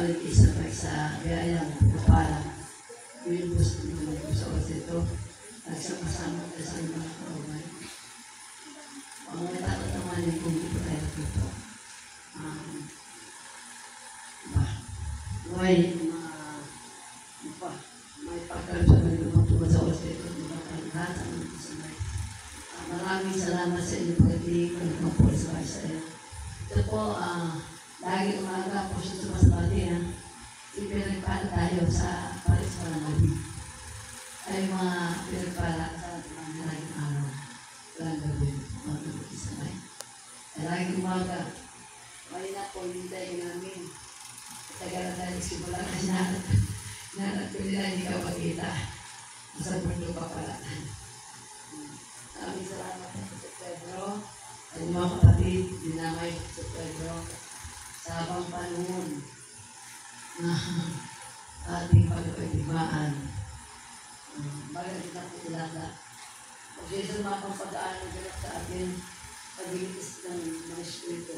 paligid-sabay sa biyaya mo para yung gusto mo sa oras ito at sama-sama tayo sa mga kauban. Ang mga takot naman yung kung dito tayo dito. May pagkaroon sa mga lumang sa oras ito. Lahat ang mga sabay. Maraming salamat sa inyo pag-ibig ng mga po sa iyo. Ito po, lagi umaga po siya sumasabati na ipinagpala tayo sa Paris Paranabi. Ay mga pinagpala sa mga laging araw. Walang gawin, mga sabay. Ay lagi umaga, malina po hintayin namin. Tagalan tayo simula kasi narat ko nila hindi ka makita. Sa mundo pa pala. Maraming salamat sa Pedro. At mga kapatid, dinamay sa Pedro sa habang panahon na ating pagkakaibigan. Magalit na po talaga. Kasi sa mga pagpagdaan ng ganap sa atin, paglitis ng mga espiritu,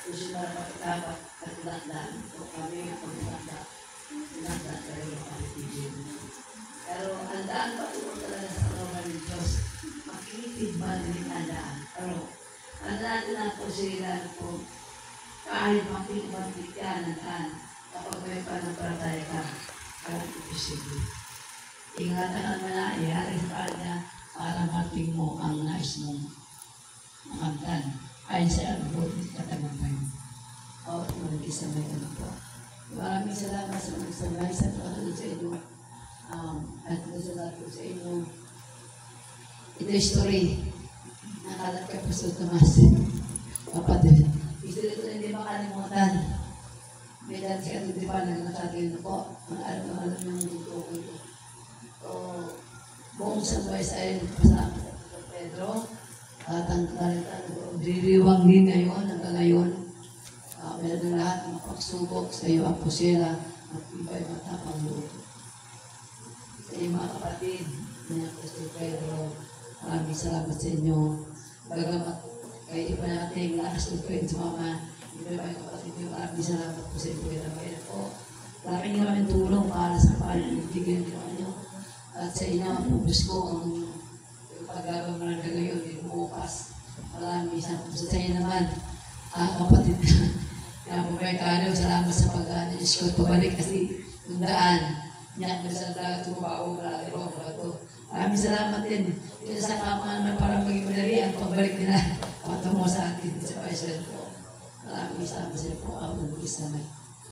kung siya dapat at tinandaan o kami ang pagkakanda, tinandaan tayo ng kapatid. Pero ang daan patuloy talaga sa kalooban ng Diyos, makikitid ba din ang daan? Pero ang daan na po sila po, kahit makikitid ka ng daan, kapag may panampalataya ka, parang imposible. Ingatan ang manayari sa kanya para mating mo ang nais mong makamtan. Ayon sa albot, katamagay. O, mag-isamay ka na po. Maraming salamat sa magsamay sa pagkakalod sa inyo. At nasalat ko sa inyo. Ito yung story. Nakalat ka po sa Tomas. Kapatid. Gusto ito na hindi makalimutan. May dati si Ate Diba na nakatin ako. Ang alam ng dito ko ito. So, buong sabay sa inyo kasama sa Pedro. At ang diriwang din ngayon, hanggang ngayon. Meron ng lahat ng pagsubok sa iyo ang pusila at iba'y matapang loob. Sa iyo mga kapatid, na Apostol Pedro, maraming salamat sa inyo. Bagamat kayo iba natin lakas ng kwento sa mama, iba mga kapatid nyo, maraming salamat po sa inyo. Maraming naman tulong para sa panibigyan nyo. At sa inyo, ang pubus ko ang pag-gawang mga ngayon, bukas. Maraming salamat sa inyo naman, kapatid. Kaya po kayo kano, salamat sa pag-anis ko. Pabalik kasi yung daan. Niyak na sa dagat, tumabaw, marami ko, bato. Maraming salamat din. Ito sa kama naman parang maging madali ang pagbalik nila. Patungo sa atin sa paisal ko. Maraming salamat sa iyo po. Ako nag-isa na.